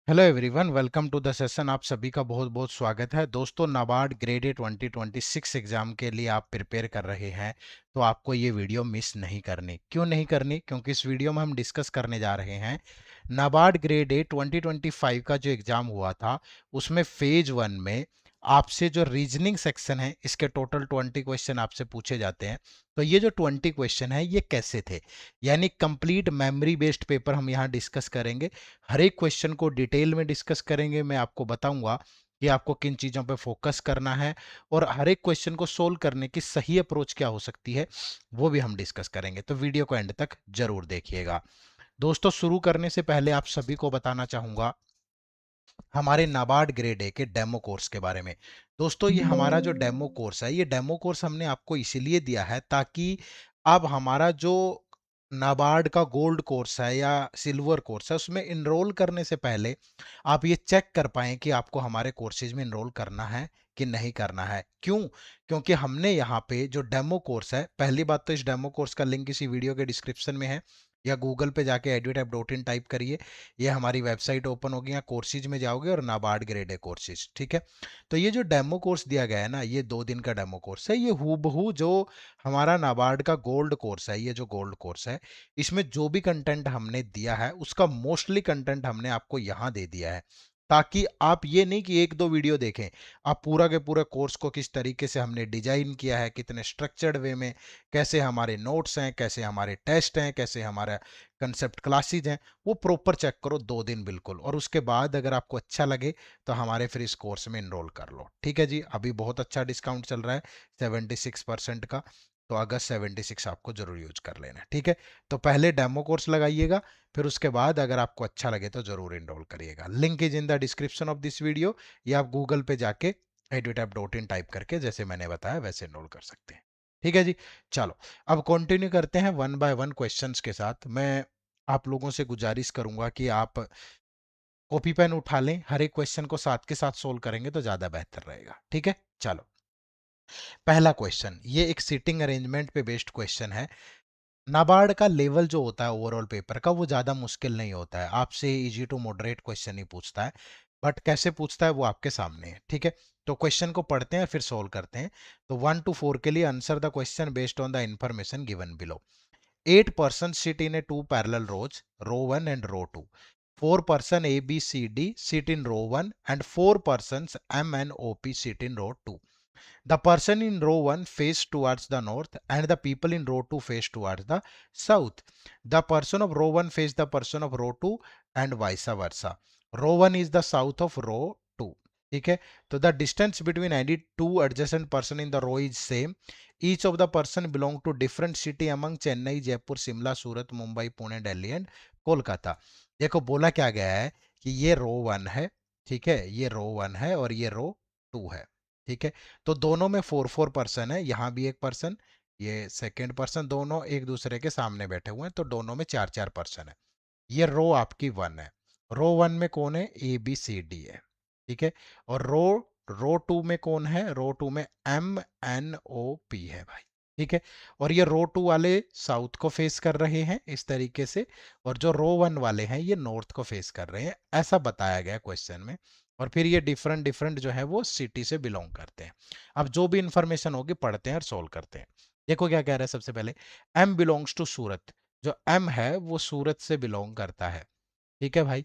Hello everyone, welcome to the session. आप सभी का बहुत बहुत स्वागत है। दोस्तों, नाबार्ड ग्रेड ए 2026 एग्जाम के लिए आप प्रिपेयर कर रहे हैं तो आपको ये वीडियो मिस नहीं करनी। क्यों नहीं करनी? क्योंकि इस वीडियो में हम डिस्कस करने जा रहे हैं नाबार्ड ग्रेड ए 2025 का जो एग्जाम हुआ था उसमें फेज 1 में आपसे जो रीजनिंग सेक्शन है इसके टोटल 20 क्वेश्चन आपसे पूछे जाते हैं। तो ये जो 20 क्वेश्चन है ये कैसे थे, यानी कंप्लीट मेमोरी बेस्ड पेपर हम यहाँ डिस्कस करेंगे। हर एक क्वेश्चन को डिटेल में डिस्कस करेंगे। मैं आपको बताऊंगा कि आपको किन चीज़ों पे फोकस करना है और हर एक क्वेश्चन को सोल्व करने की सही अप्रोच क्या हो सकती है वो भी हम डिस्कस करेंगे। तो वीडियो को एंड तक जरूर देखिएगा। दोस्तों, शुरू करने से पहले आप सभी को बताना चाहूंगा हमारे नाबार्ड ग्रेड ए के डेमो कोर्स के बारे में। दोस्तों, ये हमारा जो डेमो कोर्स है, ये डेमो कोर्स हमने आपको इसीलिए दिया है ताकि अब हमारा जो नाबार्ड का गोल्ड कोर्स है या सिल्वर कोर्स है उसमें इनरोल करने से पहले आप ये चेक कर पाएं कि आपको हमारे कोर्सेज में इनरोल करना है कि नहीं करना है। क्यों? क्योंकि हमने यहाँ पे जो डेमो कोर्स है, पहली बात तो इस डेमो कोर्स का लिंक इसी वीडियो के डिस्क्रिप्शन में है या गूगल पे जाके edutap.in टाइप करिए। ये हमारी वेबसाइट ओपन होगी, यहाँ कोर्सेज में जाओगे और नाबार्ड ग्रेड है कोर्सेज, ठीक है। तो ये जो डेमो कोर्स दिया गया है ना, ये 2 दिन का डेमो कोर्स है। ये हूबहू जो हमारा नाबार्ड का गोल्ड कोर्स है, ये जो गोल्ड कोर्स है इसमें जो भी कंटेंट हमने दिया है उसका मोस्टली कंटेंट हमने आपको यहाँ दे दिया है, ताकि आप ये नहीं कि एक दो वीडियो देखें, आप पूरा के पूरे कोर्स को किस तरीके से हमने डिजाइन किया है, कितने स्ट्रक्चर्ड वे में, कैसे हमारे नोट्स हैं, कैसे हमारे टेस्ट हैं, कैसे हमारा कंसेप्ट क्लासेज हैं, वो प्रॉपर चेक करो 2 दिन बिल्कुल। और उसके बाद अगर आपको अच्छा लगे तो हमारे फिर इस कोर्स में इनरोल कर लो, ठीक है जी। अभी बहुत अच्छा डिस्काउंट चल रहा है 76% का, तो अगस्त 76 आपको जरूर यूज कर लेना है, ठीक है। तो पहले डेमो कोर्स लगाइएगा, फिर उसके बाद अगर आपको अच्छा लगे तो जरूर इनरोल करिएगा। Link is in the description of this video, या आप गूगल पे जाके edutap.in टाइप करके जैसे मैंने बताया वैसे इनरोल कर सकते हैं, ठीक है जी। चलो, अब कंटिन्यू करते हैं वन बाय वन क्वेश्चंस के साथ। मैं आप लोगों से गुजारिश करूंगा कि आप कॉपी पेन उठा लें, हर एक क्वेश्चन को साथ के साथ सोल्व करेंगे तो ज्यादा बेहतर रहेगा, ठीक है। चलो, पहला क्वेश्चन, ये एक सीटिंग अरेंजमेंट पे बेस्ड क्वेश्चन है। नाबार्ड का लेवल जो होता है ओवरऑल पेपर का वो ज़्यादा मुश्किल नहीं होता है, आपसे इजी टू मॉडरेट क्वेश्चन ही पूछता है। बट कैसे पूछता है वो आपके सामने है, ठीक है। तो क्वेश्चन को पढ़ते हैं फिर सोल्व करते हैं। तो 1 to 4 के लिए answer the question based on the information given below. 8 person sit in a two parallel rows, row 1 and row 2. 4 person A, B, C, D sit in row 1 and 4 persons M and OP sit in row 2. The person in row 1 face towards the north and the people in row 2 face towards the south. The person of row 1 face the person of row 2 and vice versa. Row 1 is the south of row 2. ठीक है। तो the distance between any two adjacent person in the row is same. Each of the person belong to different city among Chennai, Jaipur, Shimla, Surat, Mumbai, Pune, Delhi and Kolkata. देखो, बोला क्या गया है कि ये रो 1 है, ठीक है, ये रो 1 है और ये रो 2 है, ठीक है। तो दोनों में 4 4 पर्सन है, यहाँ भी एक पर्सन, ये सेकेंड पर्सन, दोनों एक दूसरे के सामने बैठे हुए हैं तो दोनों में 4 4 पर्सन है। ये रो आपकी 1 है। रो 1 में कौन है? ए बी सी डी है, ठीक है। और रो रो 2 में कौन है? रो 2 में एम एन ओ पी है भाई, ठीक है। और ये रो 2 वाले साउथ को फेस कर रहे हैं इस तरीके से, और जो रो 1 वाले हैं ये नॉर्थ को फेस कर रहे हैं, ऐसा बताया गया क्वेश्चन में। और फिर ये डिफरेंट डिफरेंट जो है वो सिटी से बिलोंग करते हैं। अब जो भी इंफॉर्मेशन होगी पढ़ते हैं और सोल्व करते हैं। देखो क्या कह रहा है सबसे पहले, एम बिलोंग्स टू सूरत। जो एम है वो सूरत से बिलोंग करता है, ठीक है भाई।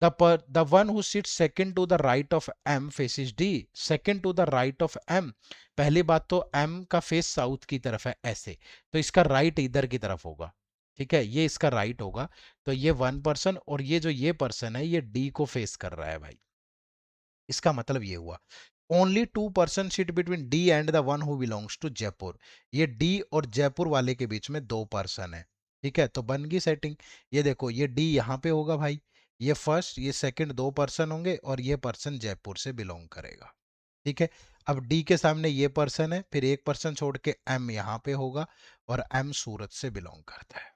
The one who sit second to the right of M faces D. Second to the right of M, पहली बात तो एम का फेस साउथ की तरफ है ऐसे, तो इसका राइट इधर की तरफ होगा, ठीक है, ये इसका राइट होगा। तो ये 1 पर्सन, और ये जो ये पर्सन है ये डी को फेस कर रहा है भाई। इसका मतलब ये हुआ only 2 person seat between D and the one who belongs to Jaipur. ये डी और जयपुर वाले के बीच में 2 पर्सन है, ठीक है। तो बन गई सेटिंग। ये देखो, ये डी यहाँ पे होगा भाई, ये फर्स्ट ये सेकंड 2 पर्सन होंगे और ये पर्सन जयपुर से बिलोंग करेगा, ठीक है। अब डी के सामने ये पर्सन है, फिर एक पर्सन छोड़ के एम यहाँ पे होगा, और एम सूरत से बिलोंग करता है,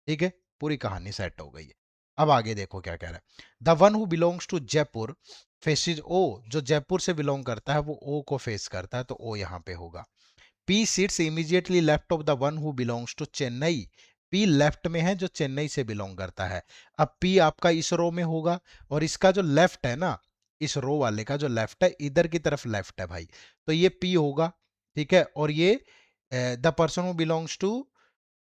ठीक है। पूरी कहानी सेट हो गई है। अब आगे देखो क्या कह रहा है, the one who belongs to Jaipur faces O. जो जयपुर से बिलोंग करता है वो ओ को फेस करता है, तो ओ यहाँ पे होगा। P seats immediately left of the one who belongs to Chennai. P left में है जो चेन्नई से बिलोंग करता है। अब पी आपका इस रो में होगा और इसका जो लेफ्ट है ना, इस रो वाले का जो लेफ्ट है, इधर की तरफ लेफ्ट है भाई, तो ये पी होगा, ठीक है। और ये the person who belongs to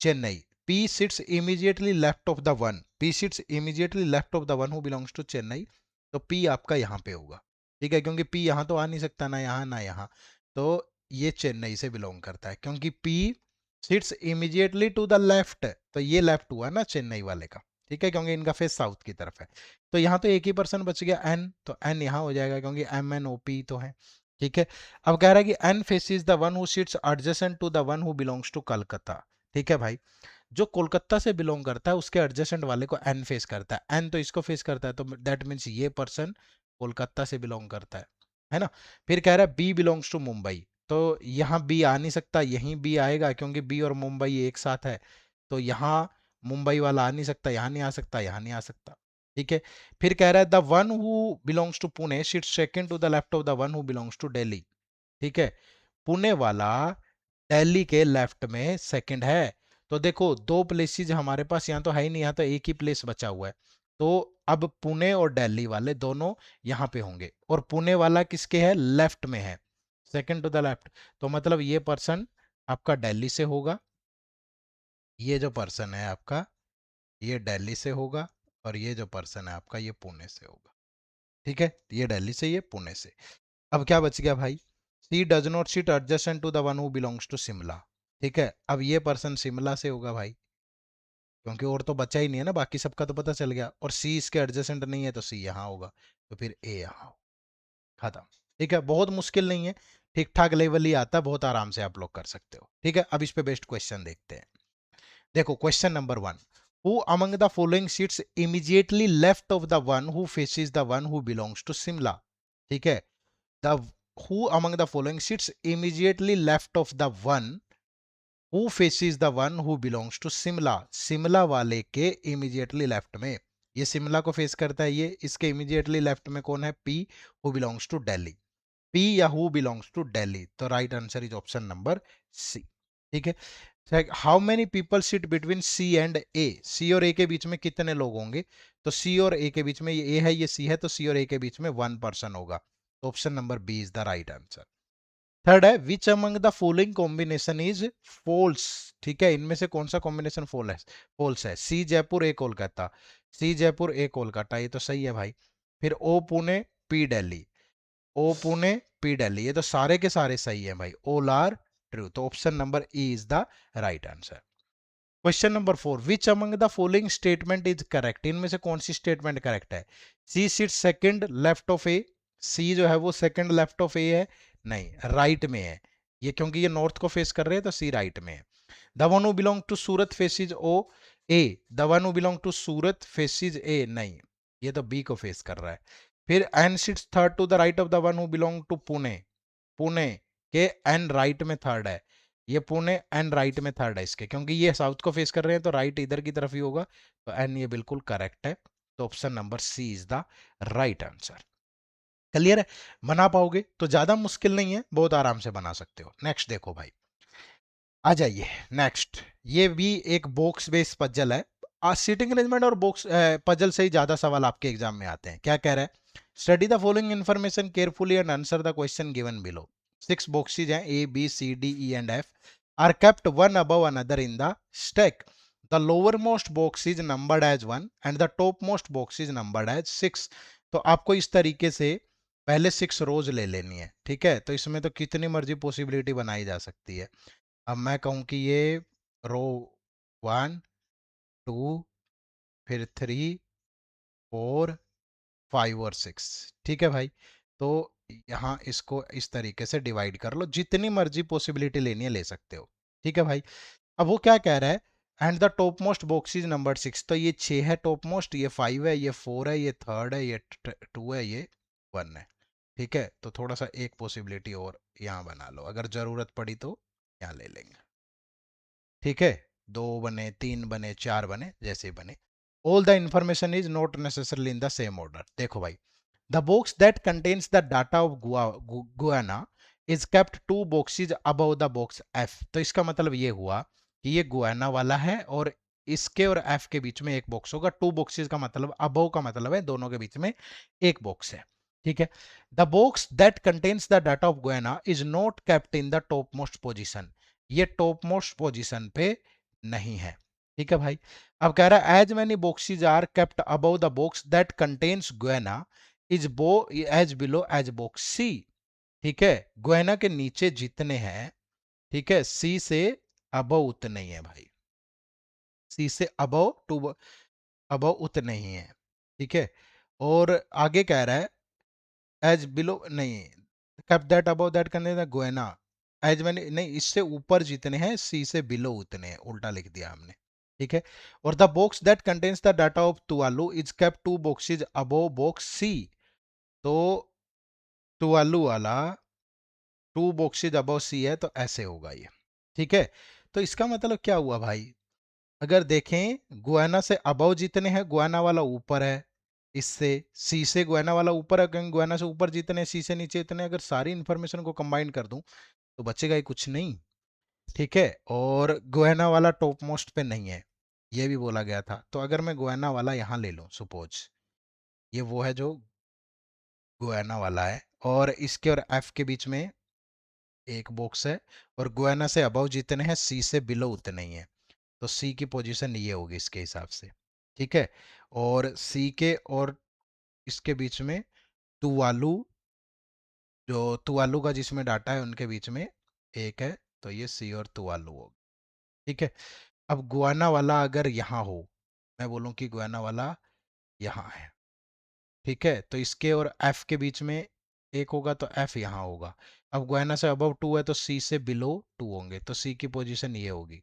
Chennai, P sits immediately left of the one, P sits immediately left of the one who belongs to Chennai, तो पी आपका यहाँ पे होगा, ठीक है, क्योंकि पी यहाँ तो आ नहीं सकता, ना यहाँ ना यहाँ, तो ये चेन्नई से बिलोंग करता है, क्योंकि P sits immediately to the left, तो ये लेफ्ट हुआ ना चेन्नई वाले का, ठीक है, क्योंकि इनका फेस साउथ की तरफ है। तो यहाँ तो एक ही पर्सन बच गया एन, तो एन यहाँ हो जाएगा क्योंकि एम एन ओ पी तो है, ठीक है। अब कह रहा है कि N faces the one who sits adjacent to the one who belongs to Calcutta, ठीक है भाई, जो कोलकाता से बिलोंग करता है उसके एडजेसेंट वाले को एन फेस करता है, एन तो इसको फेस करता है, तो दैट मीन्स ये पर्सन कोलकाता से बिलोंग करता है ना। फिर कह रहा है बी बिलोंग्स टू मुंबई, तो यहाँ बी आ नहीं सकता, यहीं बी आएगा क्योंकि बी और मुंबई एक साथ है, तो यहाँ मुंबई वाला आ नहीं सकता, यहाँ नहीं आ सकता, यहाँ नहीं आ सकता, ठीक है। फिर कह रहा है the one who belongs to Pune sits second to the left of the one who belongs to Delhi, ठीक है, पुणे वाला दिल्ली के लेफ्ट में सेकंड है। तो देखो दो प्लेसेस हमारे पास, यहाँ तो है ही नहीं, यहाँ तो एक ही प्लेस बचा हुआ है, तो अब पुणे और दिल्ली वाले दोनों यहाँ पे होंगे, और पुणे वाला किसके है, लेफ्ट में है, सेकंड टू द लेफ्ट, तो मतलब ये पर्सन आपका दिल्ली से होगा, ये जो पर्सन है आपका ये दिल्ली से होगा, और ये जो पर्सन है आपका ये पुणे से होगा, ठीक है, ये दिल्ली से, ये पुणे से। अब क्या बच गया भाई, C does not sit adjacent to the one who belongs to Shimla, ठीक है, अब ये पर्सन शिमला से होगा भाई, क्योंकि और तो बचा ही नहीं है ना, बाकी सबका तो पता चल गया, और सी इसके एडजेसेंट नहीं है तो सी यहाँ होगा, तो फिर ए यहाँ हो, खत्म, ठीक है, बहुत मुश्किल नहीं है, ठीक ठाक लेवल ही आता है, बहुत आराम से आप लोग कर सकते हो, ठीक है। अब इस पे बेस्ट क्वेश्चन देखते हैं। देखो question number 1, who among the following seats immediately left of the one who faces the one who belongs to Shimla, ठीक है, the who among the following sits immediately left of the one who faces the one who belongs to Shimla, Shimla वाले के immediately left में, ये शिमला को face करता है, ये इसके इमीडिएटली लेफ्ट में कौन है, P who belongs to Delhi, P या हु बिलोंग्स टू दिल्ली, तो right answer is option number C, ठीक है। How many people sit between C and A, C और ए के बीच में कितने लोग होंगे, तो सी और ए के बीच में, ये ए है ये सी है, तो सी और ए के बीच में वन पर्सन होगा, तो option number B is the right answer. Third है which among the following combination is false, ठीक है, इनमें से कौन सा कॉम्बिनेशन फॉल्स है, सी जयपुर ए कोलकाता, सी जयपुर ए कोलकाता, ये तो सही है भाई। फिर ओ पुणे पी दिल्ली, ओ पुणे पी दिल्ली, ये तो सारे के सारे सही है भाई, ऑल आर ट्रू, तो option number E is the right answer. Question number 4, which among the following statement is correct, इनमें से कौन सी स्टेटमेंट करेक्ट है, सी सिट सेकंड लेफ्ट ऑफ ए, सी जो है वो सेकंड लेफ्ट ऑफ ए है, नहीं राइट में है ये, क्योंकि ये नॉर्थ को फेस कर रहे हैं तो सी राइट में है। The one who belong to Surat faces O A, the one who belong to Surat faces A, नहीं ये तो बी को फेस कर रहा है। फिर N sits third to the right of the one who belong to Pune, Pune के एन राइट में थर्ड है, ये पुणे एन राइट में थर्ड है इसके, क्योंकि ये साउथ को फेस कर रहे हैं तो राइट इधर की तरफ ही होगा, तो एन ये बिल्कुल करेक्ट है, तो option number C is the right answer. Clear है, बना पाओगे तो ज्यादा मुश्किल नहीं है, बहुत आराम से बना सकते हो। नेक्स्ट देखो भाई, आ जाइए नेक्स्ट, ये भी एक बॉक्स बेस्ड पजल है, सीटिंग अरेंजमेंट और बॉक्स पजल से ही ज्यादा सवाल आपके एग्जाम में आते हैं। क्या कह रहा है, study the following information carefully and answer the question given below, 6 boxes हैं A B C D E and F, are kept one above another in the stack, the lower most box is numbered as 1 and the top most box is numbered as 6, तो आपको इस तरीके से पहले 6 रोज ले लेनी है, ठीक है, तो इसमें तो कितनी मर्जी पॉसिबिलिटी बनाई जा सकती है। अब मैं कहूँ कि ये रो 1 2 फिर 3 4 5 और 6, ठीक है भाई, तो यहाँ इसको इस तरीके से डिवाइड कर लो, जितनी मर्जी पॉसिबिलिटी लेनी है ले सकते हो, ठीक है भाई। अब वो क्या कह रहा है, and the top most box is number 6, तो ये 6 है टॉप मोस्ट, ये 5 है, ये 4 है, ये थर्ड है, ये 2 है, ये 1 है, ठीक है, तो थोड़ा सा एक पॉसिबिलिटी और यहाँ बना लो, अगर जरूरत पड़ी तो यहाँ ले लेंगे, ठीक है, 2 बने 3 बने 4 बने, जैसे बने। All the information is not necessarily in the same order, देखो भाई, the box that contains the data of Guana is kept 2 boxes above the box F, तो इसका मतलब ये हुआ कि ये गुआना वाला है और इसके और एफ के बीच में एक बॉक्स होगा। टू बॉक्सेस का मतलब अबव का मतलब है दोनों के बीच में एक बॉक्स है। ठीक है, the box that contains the data of Guyana is not kept in the top most position, ये टॉप मोस्ट पोजिशन पे नहीं है। ठीक है भाई, अब कह रहा है as many boxes are kept above the box that contains Guyana is बो as below as box C. ठीक है, गोएना के नीचे जितने हैं, ठीक है, सी से अबव उतने ही है भाई, सी से अबव टू अबव उतने ही है। ठीक है, और आगे कह रहा है एज बिलो नहीं, कप दैट अबव दैट करने का गोएना एज मैंने नहीं, इससे ऊपर जितने हैं सी से बिलो उतने हैं, उल्टा लिख दिया हमने। ठीक है, और the box that contains the data of Tuvalu is kept two boxes above box C, तो तुआलू वाला टू बॉक्सेज अबव सी है तो ऐसे होगा ये। ठीक है, तो इसका मतलब क्या हुआ भाई, अगर देखें गुआना से अबव जितने हैं गुआना वाला ऊपर है, इससे सी से गुआना वाला ऊपर है, क्योंकि गुआना से ऊपर जितने सी से नीचे इतने, अगर सारी इंफॉर्मेशन को कंबाइन कर दूं तो बचेगा ही कुछ नहीं। ठीक है, और गुआना वाला टॉप मोस्ट पे नहीं है, ये भी बोला गया था। तो अगर मैं गुआना वाला यहां ले लूं, सपोज ये वो है जो गुआना वाला है, और इसके और एफ के बीच में एक बॉक्स है, और गुआना से अबव जितने हैं सी से बिलो उतने ही है, तो सी की पोजीशन ये होगी इसके हिसाब से। ठीक है, और सी के और इसके बीच में तुवालू, जो तुवालू का जिसमें डाटा है उनके बीच में एक है, तो ये सी और तुवालू होगा। ठीक है, अब गुआना वाला अगर यहाँ हो, मैं बोलूँ कि गुआना वाला यहाँ है, ठीक है, तो इसके और एफ के बीच में एक होगा तो एफ यहाँ होगा। अब गुआना से अबव टू है तो सी से बिलो टू होंगे, तो सी की पोजीशन ये होगी,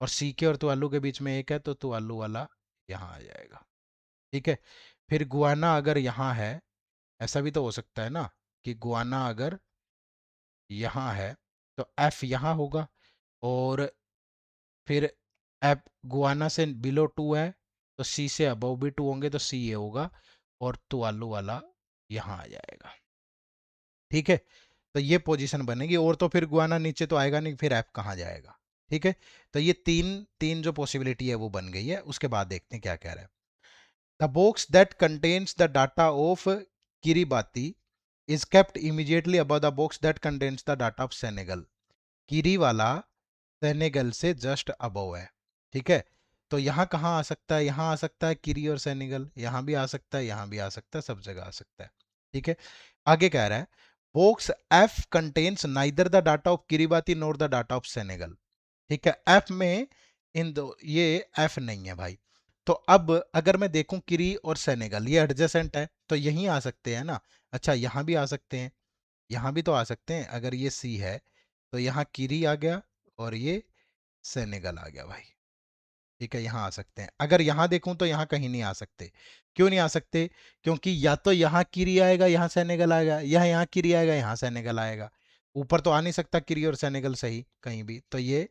और सी के और तुवालू के बीच में एक है तो तुवालू वाला यहाँ आ जाएगा। ठीक है, फिर गुआना अगर यहाँ है, ऐसा भी तो हो सकता है ना कि गुआना अगर यहाँ है तो एफ यहाँ होगा, और फिर एफ गुआना से बिलो टू है तो सी से अबव भी टू होंगे तो सी ये होगा, और तुआलू वाला यहाँ आ जाएगा। ठीक है, तो ये पोजीशन बनेगी, और तो फिर गुआना नीचे तो आएगा नहीं, फिर एफ कहाँ जाएगा। ठीक है, तो ये तीन तीन जो पॉसिबिलिटी है वो बन गई है। उसके बाद देखते हैं क्या कह रहा है। The box that contains the data of Kiribati is kept immediately above the box that contains the data of Senegal. किरी वाला सेनेगल से जस्ट अबव है। ठीक है, तो यहाँ कहाँ आ सकता है, यहाँ आ सकता है किरी और सेनेगल, यहाँ भी आ सकता है, यहाँ भी आ सकता है, सब जगह आ सकता है। ठीक है, आगे कह रहा है box F contains neither the data of Kiribati NOR the data of Senegal. ठीक है, एफ में इन दो, ये एफ नहीं है भाई। तो अब अगर मैं देखूं किरी और सेनेगल ये एडजेसेंट है तो यहीं आ सकते हैं ना। अच्छा, यहाँ भी आ सकते हैं, यहाँ भी तो आ सकते हैं, अगर ये सी है तो यहाँ किरी आ गया और ये सेनेगल आ गया भाई। ठीक है, यहाँ आ सकते हैं। अगर यहाँ देखूं तो यहाँ कहीं नहीं आ सकते। क्यों नहीं आ सकते, क्योंकि या तो यहाँ किरी आएगा यहाँ सेनेगल आएगा, या यहाँ किरी आएगा यहाँ सेनेगल आएगा, ऊपर तो आ नहीं सकता किरी और सेनेगल सही कहीं भी, तो ये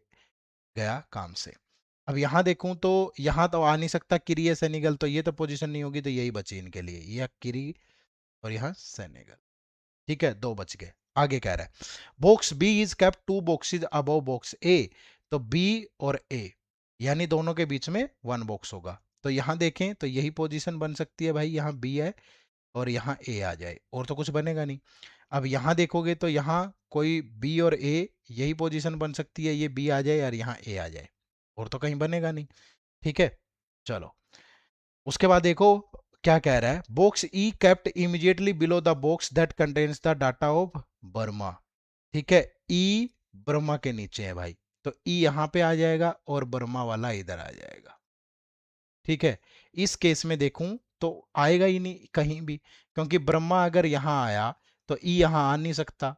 गया काम से। अब यहाँ देखूं तो यहाँ तो आ नहीं सकता किरी या सेनेगल, तो ये तो पोजीशन नहीं होगी, तो यही बची इनके लिए, यह किरी और यहाँ सेनेगल। ठीक है, दो बच गए। आगे कह रहा है box B is kept two boxes above box A, तो बी और ए यानी दोनों के बीच में वन बॉक्स होगा। तो यहाँ देखें तो यही पोजीशन बन सकती है भाई, यहाँ बी है और यहाँ ए आ जाए, और तो कुछ बनेगा नहीं। अब यहाँ देखोगे तो यहाँ कोई बी और ए यही पोजीशन बन सकती है, ये बी आ जाए और यहाँ ए आ जाए, और तो कहीं बनेगा नहीं। ठीक है, चलो उसके बाद देखो क्या कह रहा है, box E kept immediately below the box that contains the data of Burma. ठीक है, ई बर्मा के नीचे है भाई, तो ई यहाँ पे आ जाएगा और बर्मा वाला इधर आ जाएगा। ठीक है, इस केस में देखूं तो आएगा ही नहीं कहीं भी, क्योंकि ब्रह्मा अगर यहाँ आया तो ई यहाँ आ नहीं सकता।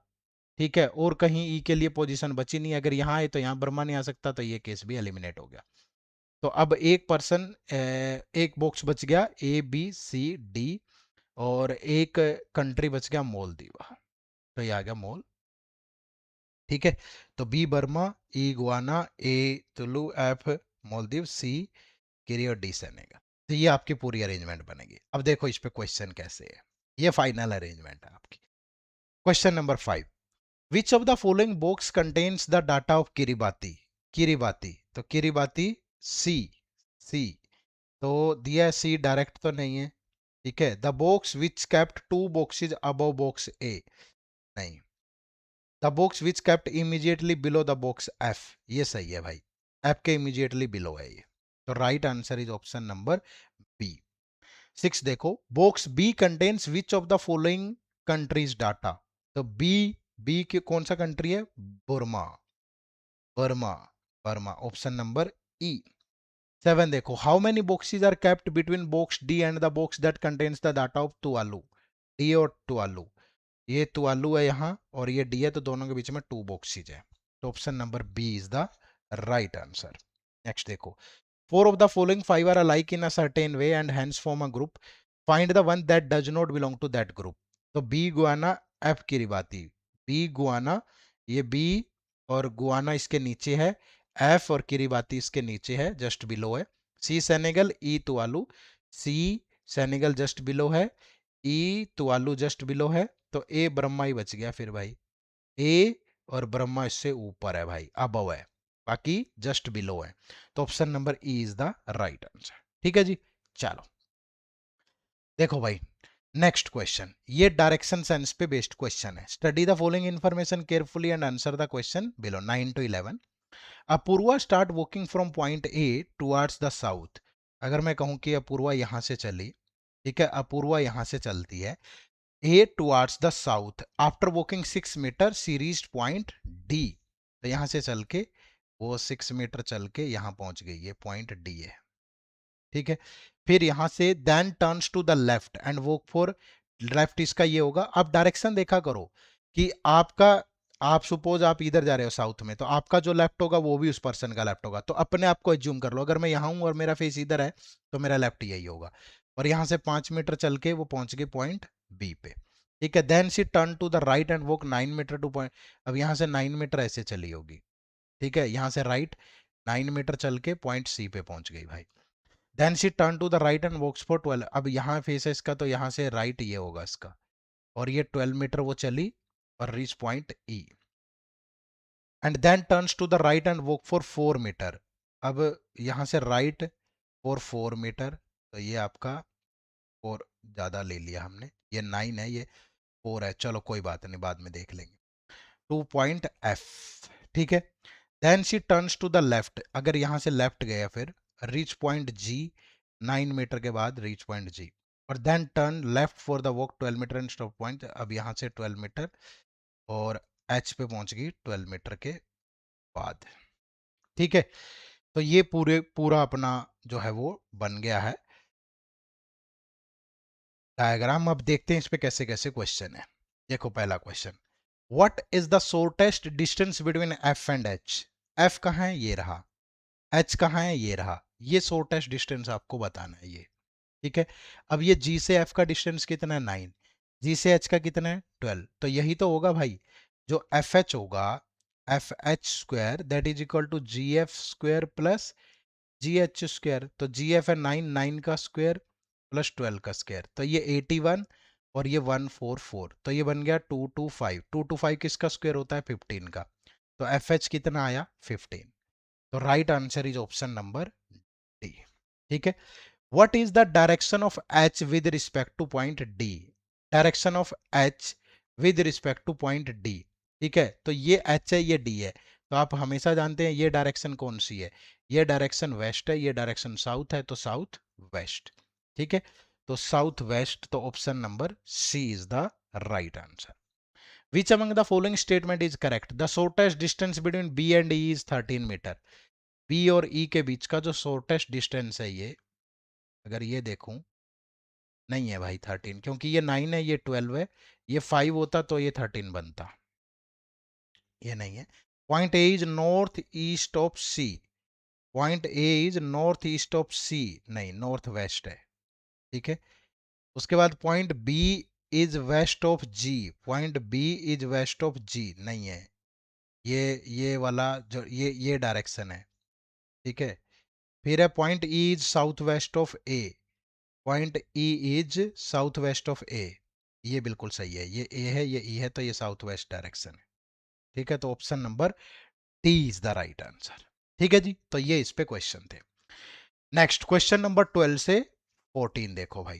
ठीक है, और कहीं ई के लिए पोजीशन बची नहीं, अगर यहाँ आए तो यहाँ ब्रह्मा नहीं आ सकता, तो ये केस भी एलिमिनेट हो गया। तो अब एक पर्सन, एक बॉक्स बच गया ए बी सी डी, और एक कंट्री बच गया मोलदीव, तो ये आ गया मोल। ठीक है, तो बी बर्मा, ई गुआना, ए तुलु, एफ मोलदीव, सी किरी और डी सेनेगल। तो ये आपकी पूरी अरेंजमेंट बनेगी। अब देखो इस पे क्वेश्चन कैसे है, ये फाइनल अरेंजमेंट है आपकी। Question number 5, which of the following box contains the data of Kiribati. Kiribati, तो किरीबाती सी, सी, तो दिया सी डायरेक्ट तो नहीं है, ठीक है। The box which kept 2 boxes above box A, नहीं। The box which kept immediately below the box F, ये सही है भाई, एफ के इमीडिएटली बिलो है ये, तो right answer is option number B. 6 देखो, box B contains which of the following countries data, तो बी, बी के कौन सा कंट्री है, Burma, Burma, Burma, option number E. 7 देखो, how many boxes are kept between box D and the box that contains the data of Tuvalu, D और Tuvalu, ये तुआलू है यहाँ और ये डी है, तो दोनों के बीच में 2 बॉक्सेज है, तो option number B is the right answer. Next देखो, 4 of the following 5 are alike in a certain way and hence form a group. Find the one that does not belong to that group. तो B Guyana, F Kiribati, B Guyana, ये B और Guyana इसके नीचे है, F और Kiribati इसके नीचे है, जस्ट बिलो है। सी सेनेगल, ई तुआलू, सी सेनेगल जस्ट बिलो है, ई तुआलू जस्ट बिलो है, तो ए ब्रह्मा ही बच गया फिर भाई, ए और ब्रह्मा इससे ऊपर है भाई, अबव है, बाकी जस्ट बिलो है, तो option number E is the right answer. ठीक है जी, चलो देखो भाई, नेक्स्ट क्वेश्चन, ये डायरेक्शन सेंस पे बेस्ड क्वेश्चन है। Study the following information carefully and answer the question below. 9 to 11, Apurva start walking from point A towards the south, अगर मैं कहूं कि अपूर्वा यहां से चली, ठीक है, अपूर्वा यहां से चलती है A towards the south. After walking 6 metre she reached point D. तो यहां से चल के वो 6 मीटर चल के यहां पहुंच गई, ये पॉइंट D है, ठीक है। फिर यहां से then turns to the left and walk for, left इसका ये होगा। आप डायरेक्शन देखा करो कि आपका, आप सपोज आप इधर जा रहे हो साउथ में, तो आपका जो लेफ्ट होगा वो भी उस पर्सन का लेफ्ट होगा, तो अपने आप को एज्यूम कर लो, अगर मैं यहाँ हूं और मेरा फेस इधर है तो मेरा लेफ्ट यही होगा। और यहाँ से 5 मीटर चल के वो पहुंच गए पॉइंट बी पे, ठीक है। Then C turn to the right and walk 9 metre to point, अब यहाँ से 9 मीटर ऐसे चली होगी, ठीक है, यहाँ से राइट 9 मीटर चल के पॉइंट सी पे पहुंच गई भाई। Then she turn to the right and walks for 12, अब यहाँ फेस है इसका, तो यहाँ से राइट ये होगा इसका, और ये 12 मीटर वो चली और reach point E, and then turns to the right and walk for 4 metre, अब यहाँ से राइट फॉर 4 मीटर, तो ये आपका 4 ज़्यादा ले लिया हमने, ये 9 है, ये 4 है, चलो कोई बात नहीं, बाद में देख लेंगे। 2 पॉइंट एफ, ठीक है। Then she turns to the left, अगर यहाँ से लेफ्ट गया फिर रीच पॉइंट जी, 9 मीटर के बाद रीच पॉइंट जी, और then turn left for the walk 12 metre and stop point, अब यहाँ से 12 मीटर और एच पे पहुंच गई 12 मीटर के बाद, ठीक है। तो ये पूरा अपना जो है वो बन गया है डायग्राम। अब देखते हैं इस पे कैसे कैसे क्वेश्चन है। देखो पहला question, what is the shortest distance between F and H, F कहाँ है ये रहा, एच कहाँ है ये रहा, ये शॉर्टेस्ट डिस्टेंस आपको बताना है ये, ठीक है। अब ये जी से एफ का डिस्टेंस कितना है 9, जी से एच का कितना है 12, तो यही तो होगा भाई, जो एफ एच होगा, F H square that is equal to G F square plus G H square, तो जी एफ है 9, 9 का स्क्वायर प्लस 12 का स्क्वायर, तो ये 81 और ये 144, तो ये बन गया 225, 225 किसका स्क्वायर होता है 15 का, तो एफ एच कितना आया 15, तो right answer is option number D, ठीक है। What is the direction of H with respect two point D, direction of H with respect two point D, ठीक है, तो ये एच है ये डी है, तो आप हमेशा जानते हैं ये डायरेक्शन कौन सी है, ये डायरेक्शन वेस्ट है, ये डायरेक्शन साउथ है, तो साउथ वेस्ट, ठीक है, तो साउथ वेस्ट, तो option number C is the right answer. Which among the following statement is correct, the shortest distance between B and E is 13 metre, B और E के बीच का जो शॉर्टेस्ट डिस्टेंस है ये, अगर ये देखूं, नहीं है भाई 13, क्योंकि ये 9 है ये 12 है, ये 5 होता तो ये 13 बनता, ये नहीं है। Point A is north east of C, point A is north east of C, नहीं नॉर्थ वेस्ट है, ठीक है। उसके बाद point B is west of G, point B is west of G, नहीं है, ये वाला जो ये डायरेक्शन है, ठीक है। फिर है point E is south west of A, point E is south west of A, ये बिल्कुल सही है, ये ए है ये ई है, तो ये साउथ वेस्ट डायरेक्शन है, ठीक है, तो option number D is the right answer, ठीक है जी। तो ये इस पे क्वेश्चन थे। नेक्स्ट क्वेश्चन नंबर 12 से 14 देखो भाई।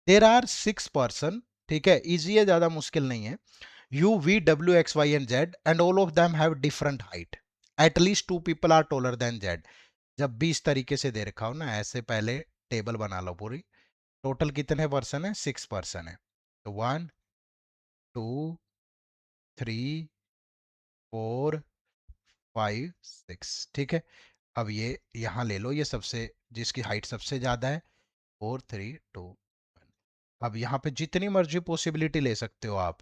देर आर 6 पर्सन, ठीक है, इजी है, ज्यादा मुश्किल नहीं है। U V W X Y and Z and all of them have different height. At least 2 people are taller than Z. जब भी इस तरीके से दे रखा हो ना, ऐसे पहले टेबल बना लो पूरी। टोटल कितने पर्सन है? 6 पर्सन है। तो 1 2 3 4 5 6, ठीक है। अब ये यहां ले लो, ये सबसे जिसकी हाइट सबसे ज्यादा है, 4 3 2 1। अब यहाँ पे जितनी मर्जी पॉसिबिलिटी ले सकते हो आप,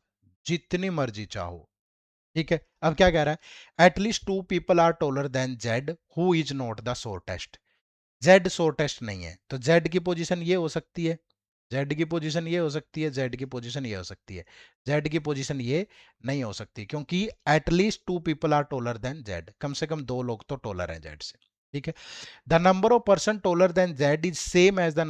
जितनी मर्जी चाहो, ठीक है। अब क्या कह रहा है? At least 2 people are taller than Z who is not the shortest. Z shortest नहीं है, तो जेड की पोजीशन ये हो सकती है, जेड की पोजीशन ये हो सकती है, जेड की पोजीशन ये हो सकती है, जेड की पोजीशन ये नहीं हो सकती, क्योंकि at least 2 people are taller than Z, कम से कम 2 लोग तो टोलर हैं जेड से, ठीक है। The number of person taller than Z is same as the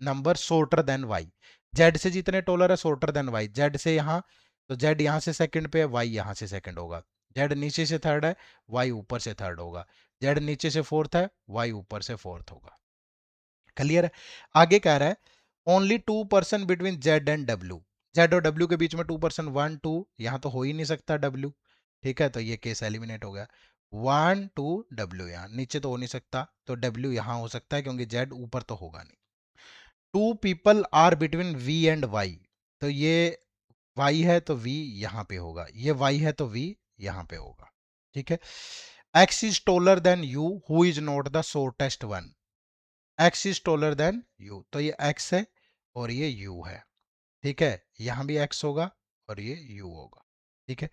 number shorter than Y. Z से जितने टोलर है शॉर्टर देन वाई, जेड से यहाँ, तो जेड यहाँ से सेकंड पे है, वाई यहाँ से सेकंड होगा। जेड नीचे से थर्ड है, वाई ऊपर से थर्ड होगा। जेड नीचे से फोर्थ है, वाई ऊपर से फोर्थ होगा। क्लियर है? आगे कह रहा है only 2 person between Z and W. Z और डब्ल्यू के बीच में 2 पर्सन, 1 2, यहाँ तो हो ही नहीं सकता डब्ल्यू, ठीक है, तो ये केस एलिमिनेट हो गया। 1 2 डब्ल्यू, यहाँ नीचे तो हो नहीं सकता, तो डब्ल्यू यहाँ हो सकता है, क्योंकि जेड ऊपर तो होगा नहीं। 2 people are between V and Y, तो ये वाई है तो वी यहाँ पे होगा, ये वाई है तो वी यहाँ पे होगा, ठीक है। X is taller than U who is not the shortest one. X is taller than U, तो ये एक्स है और ये यू है, ठीक है। यहां भी एक्स होगा और ये यू होगा, ठीक है।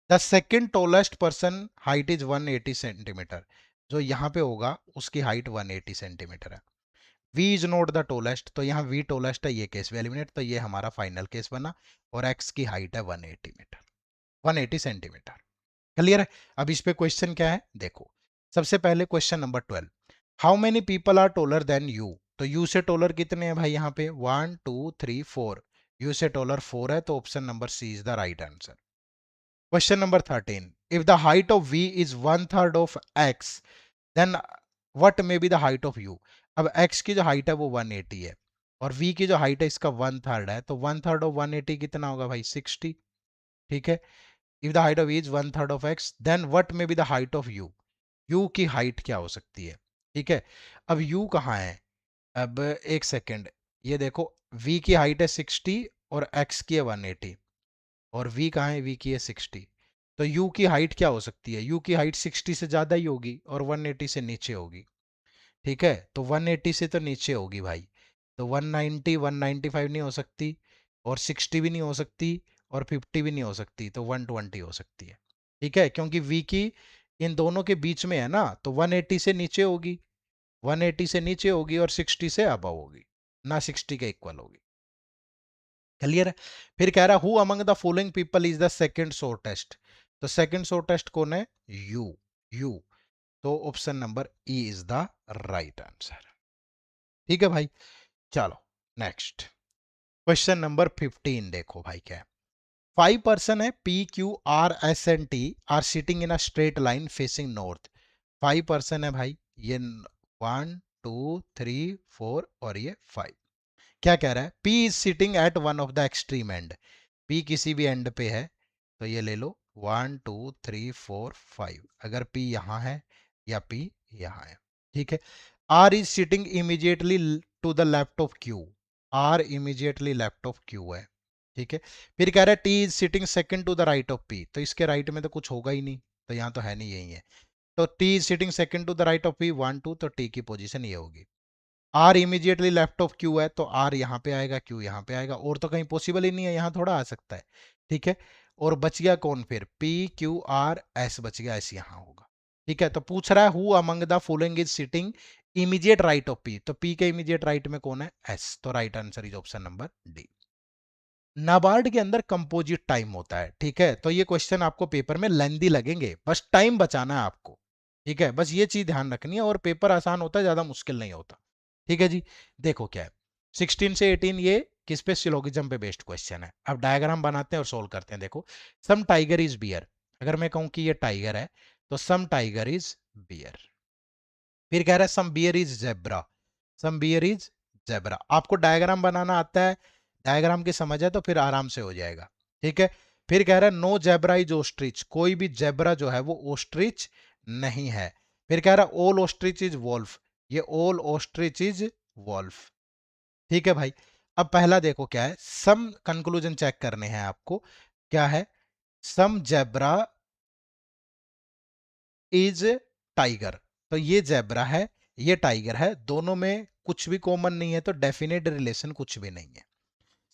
The second tallest person height is 180 centimetre. जो यहाँ पे होगा उसकी हाइट 180 सेंटीमीटर है। v is not the tallest, तो यहाँ v टोलेस्ट है, ये केस भी एलिमिनेट, तो ये हमारा फाइनल केस बना। और x की हाइट है 180 मीटर, 180 सेंटीमीटर। क्लियर है? अब इस पे क्वेश्चन क्या है देखो। सबसे पहले question number 12, how many people are taller than U. तो यू से टोलर कितने हैं भाई? यहाँ पे 1 2 3 4, यू से टोलर 4 है, तो option number C is the right answer. Question number 13, if the height of v is 1/3 of x, then what may be the height of u। अब x की जो हाइट है वो 180 है, और v की जो हाइट है इसका 1/3 है, तो 1/3 ऑफ 180 कितना होगा भाई? 60, ठीक है। If the height of is 1/3 of x, then what may be the height of u। u की हाइट क्या हो सकती है, ठीक है। अब u कहाँ है? अब एक सेकेंड, ये देखो, v की हाइट है 60 और x की है 180, और v कहाँ है? v की है 60, तो u की हाइट क्या हो सकती है? u की हाइट 60 से ज्यादा ही होगी और 180 से नीचे होगी, ठीक है। तो 180 से तो नीचे होगी भाई, तो 190 195 नहीं हो सकती, और 60 भी नहीं हो सकती, और 50 भी नहीं हो सकती, तो 120 हो सकती है, ठीक है। क्योंकि v की इन दोनों के बीच में है ना, तो 180 से नीचे होगी, 180 से नीचे होगी और 60 से अबव होगी, ना 60 के इक्वल होगी। क्लियर है? फिर कह रहा who among the following people is the second shortest. तो सेकंड शॉर्टेस्ट कौन है? यू, यू, तो option number E is the right answer, ठीक है भाई। चलो नेक्स्ट, क्वेश्चन नंबर 15 देखो भाई क्या है। 5 पर्सन है, P Q R S and T R sitting in a straight line facing north. 5 person है भाई, ये 1 2 3 4 और ये 5। क्या कह रहा है? P is sitting at one of the extreme and. P किसी भी एंड पे है, तो ये ले लो 1 2 3 4 5, अगर P यहाँ है या P यहाँ है, ठीक है। R is sitting immediately to the left of Q। R immediately left of Q है, ठीक है। फिर कह रहा है T is sitting second to the right of P, तो इसके राइट में तो कुछ होगा ही नहीं, तो यहाँ तो है नहीं, यही है। तो T is sitting second to the right of P 1 2, तो T की पोजीशन ये होगी। R immediately left of Q है, तो आर यहाँ पे आएगा, क्यू यहाँ पे आएगा, और तो कहीं पॉसिबल ही नहीं है, यहाँ थोड़ा आ सकता है, ठीक है। और बच गया कौन फिर? पी क्यू आर एस बच गया, एस यहाँ होगा, ठीक है। तो पूछ रहा है who among the following is sitting immediate right of P, तो पी के इमीडिएट राइट में कौन है? एस, तो right answer is option number D. NABARD के अंदर कंपोजिट टाइम होता है, ठीक है, तो ये क्वेश्चन आपको पेपर में लेंदी लगेंगे, बस टाइम बचाना है आपको, ठीक है, बस ये चीज ध्यान रखनी है, और पेपर आसान होता है, ज्यादा मुश्किल नहीं होता, ठीक है जी। देखो क्या है, 16 से 18 ये किस पे? सिलोगिज्म पे बेस्ड क्वेश्चन है। अब डायग्राम बनाते हैं और सोल्व करते हैं। देखो, सम टाइगर इज बियर, अगर मैं कहूं कि ये टाइगर है, तो सम टाइगर इज बियर, फिर कह रहा है some bear is zebra, some bear is zebra. आपको डायग्राम बनाना आता है, डायग्राम की समझ है तो फिर आराम से हो जाएगा, ठीक है। फिर कह रहा है नो जेब्रा इज ओस्ट्रिच, कोई भी जेब्रा जो है वो ओस्ट्रिच नहीं है। फिर कह रहा है ऑल ओस्ट्रिच इज वॉल्फ, ये ऑल ओस्ट्रिच इज वॉल्फ, ठीक है भाई। अब पहला देखो क्या है, सम कंक्लूजन चेक करने हैं आपको, क्या है, सम जेब्रा इज टाइगर, तो ये जेब्रा है, ये टाइगर है, दोनों में कुछ भी कॉमन नहीं है, तो डेफिनेट रिलेशन कुछ भी नहीं है।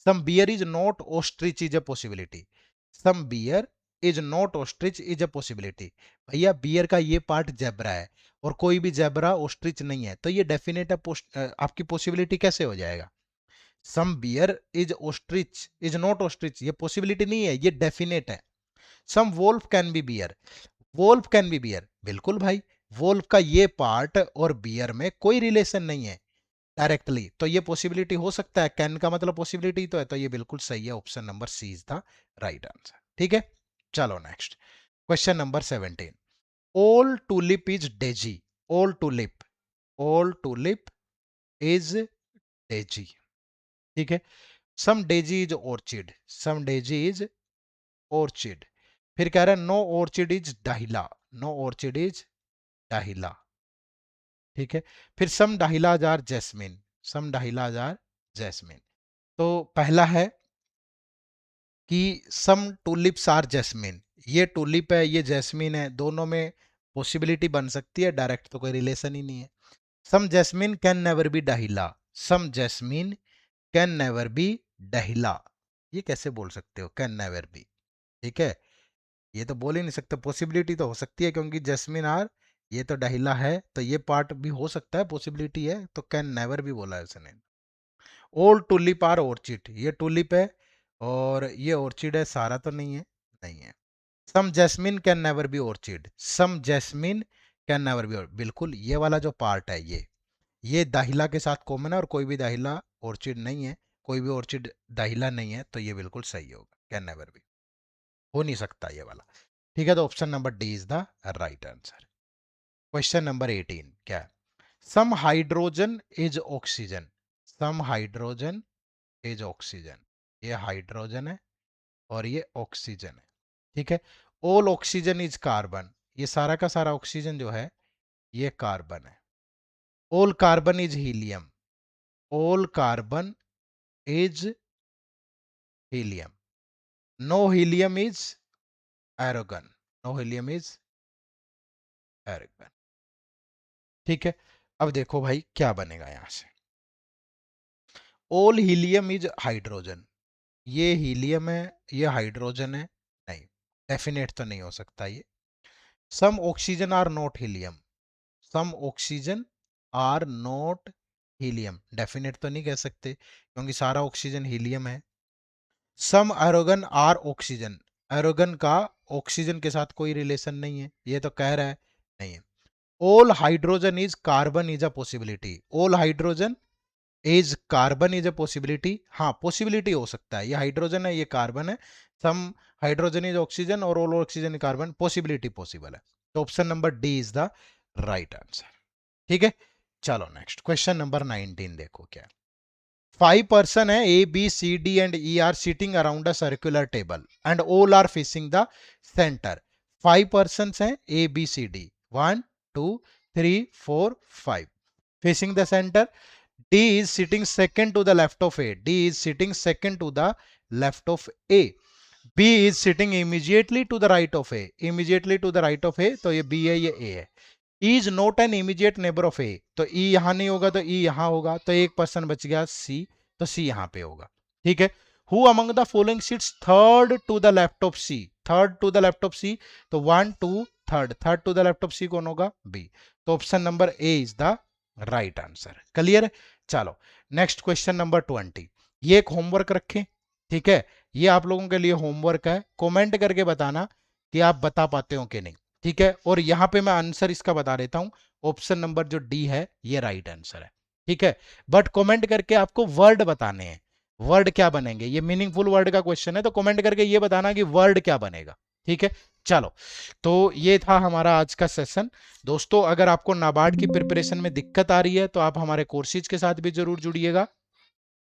Some bear is not ostrich is a possibility, some bear is not ostrich is a possibility. भैया बियर का ये पार्ट जेब्रा है और कोई भी जेब्रा ऑस्ट्रिच नहीं है, तो ये डेफिनेट आपकी पॉसिबिलिटी कैसे हो जाएगा। Some bear is ostrich is not ostrich, ये पॉसिबिलिटी नहीं है, ये डेफिनेट है। Some wolf can be bear, wolf can be bear, बिल्कुल भाई, वोल्फ का ये पार्ट और बियर में कोई रिलेशन नहीं है डायरेक्टली, तो ये पॉसिबिलिटी हो सकता है, कैन का मतलब पॉसिबिलिटी तो है, तो ये बिल्कुल सही है, option number C is the right answer, ठीक है। चलो next question number 17, all tulip is daisy, all tulip, all tulip is daisy, ठीक है। Some daisy is orchid, some daisy is orchid. फिर कह रहा है no orchid is dahlia, no orchid is dahlia, ठीक है। फिर some dahlias are jasmine, some dahlias are jasmine. तो पहला है कि सम टूलिप्स आर जैस्मिन, ये टूलिप है ये जैस्मिन है, दोनों में पॉसिबिलिटी बन सकती है, डायरेक्ट तो कोई रिलेशन ही नहीं है। Some jasmine can never be dahlia, some jasmine can never be dahlia, ये कैसे बोल सकते हो कैन नेवर बी, ठीक है, ये तो बोल ही नहीं सकते, पॉसिबिलिटी तो हो सकती है क्योंकि जैस्मिन आर, ये तो डाहिला है, तो ये पार्ट भी हो सकता है, पॉसिबिलिटी है, तो कैन नेवर भी बोला है उसने। ओल्ड टुलिप आर ऑर्चिड, ये टुलिप है और ये ऑर्चिड है, सारा तो नहीं है, नहीं है। Some jasmine can never be orchid, some jasmine can never be, बिल्कुल ये वाला जो पार्ट है ये दाहिला के साथ कॉमन है और कोई भी दाहिला ऑर्चिड नहीं है, कोई भी ऑर्चिड दाहिला नहीं है, तो ये बिल्कुल सही होगा, कैन नेवर बी, हो नहीं सकता ये वाला, ठीक है। तो option number D is the right answer. Question number 18 क्या है, some hydrogen is oxygen, some hydrogen is oxygen, ये हाइड्रोजन है और ये ऑक्सीजन है, ठीक है। ऑल ऑक्सीजन इज कार्बन, ये सारा का सारा ऑक्सीजन जो है ये कार्बन है। All carbon is helium, all carbon is helium. No helium is argon, no helium is argon, ठीक है। अब देखो भाई क्या बनेगा यहां से, ऑल हीलियम इज हाइड्रोजन, ये हीलियम है ये हाइड्रोजन है, नहीं, डेफिनेट तो नहीं हो सकता ये। Some oxygen are not helium, some oxygen are not helium, definite तो नहीं कह सकते क्योंकि सारा ऑक्सीजन हीलियम है। सम एरोगन आर ऑक्सीजन, एरोगन का ऑक्सीजन के साथ कोई रिलेशन नहीं है, ये तो कह रहा है, नहीं है। All hydrogen is carbon is a possibility, all hydrogen is carbon is a possibility, हाँ पॉसिबिलिटी हो सकता है, ये हाइड्रोजन है ये कार्बन है, सम हाइड्रोजन इज ऑक्सीजन और all oxygen carbon, possibility possible है, तो option number D is the right answer, ठीक है। चलो नेक्स्ट क्वेश्चन नंबर 19 देखो क्या, 5 पर्सन है A B C D and E are sitting around a circular table and all are facing the centre. 5 person हैं A B C D, 1 2 3 4 5 facing the center. D is sitting second to the left of A. D is sitting second to the left of A. B is sitting immediately to the right of A. Immediately to the right of A, तो ये B है ये A है। E is not an immediate neighbor of A. तो E यहां नहीं होगा तो E यहां होगा, तो एक पर्सन बच गया C, तो C यहां पे होगा, ठीक है। Who among the following sits third to the left of C? Third to the left of C, तो 1 2 third, third to the left of C कौन होगा, B, तो option number A is the right answer, clear. चलो next question number 20, ये एक homework रखें, ठीक है, ये आप लोगों के लिए होमवर्क है, कमेंट करके बताना कि आप बता पाते हो कि नहीं, ठीक है। और यहां पे मैं आंसर इसका बता देता हूं, ऑप्शन नंबर जो डी है ये राइट आंसर है, ठीक है। बट कमेंट करके आपको वर्ड बताने हैं, वर्ड क्या बनेंगे, ये मीनिंगफुल वर्ड का क्वेश्चन है, तो कमेंट करके ये बताना कि वर्ड क्या बनेगा, ठीक है। चलो, तो ये था हमारा आज का सेशन। दोस्तों, अगर आपको नाबार्ड की प्रिपरेशन में दिक्कत आ रही है तो आप हमारे कोर्सेज के साथ भी जरूर जुड़िएगा।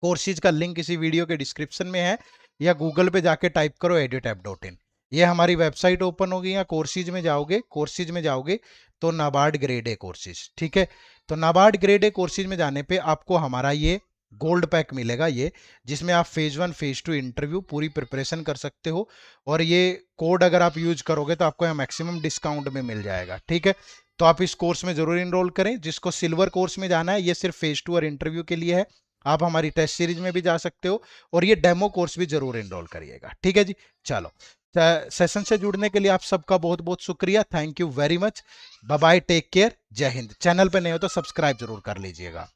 कोर्सेज का लिंक इसी वीडियो के डिस्क्रिप्शन में है, या गूगल पे जाके टाइप करो edutap.in। ये हमारी वेबसाइट ओपन होगी, या कोर्सेज में जाओगे तो नाबार्ड ग्रेड ए कोर्सेज, ठीक है। तो नाबार्ड ग्रेड ए कोर्सेज में जाने पे आपको हमारा ये गोल्ड पैक मिलेगा, ये जिसमें आप फेज 1 फेज 2 इंटरव्यू पूरी प्रिपरेशन कर सकते हो। और ये कोड अगर आप यूज करोगे तो आपको मैक्सिमम डिस्काउंट में मिल जाएगा, ठीक है। तो आप इस कोर्स में जरूर इनरोल करें। जिसको सिल्वर कोर्स में जाना है, ये सिर्फ फेज 2 और इंटरव्यू के लिए है। आप हमारी टेस्ट सीरीज में भी जा सकते हो, और ये डेमो कोर्स भी जरूर इनरोल करिएगा, ठीक है जी। चलो, सेशन से जुड़ने के लिए आप सबका बहुत बहुत शुक्रिया। Thank you very much. Bye bye, take care, जय हिंद। चैनल पे नए हो तो सब्सक्राइब जरूर कर लीजिएगा।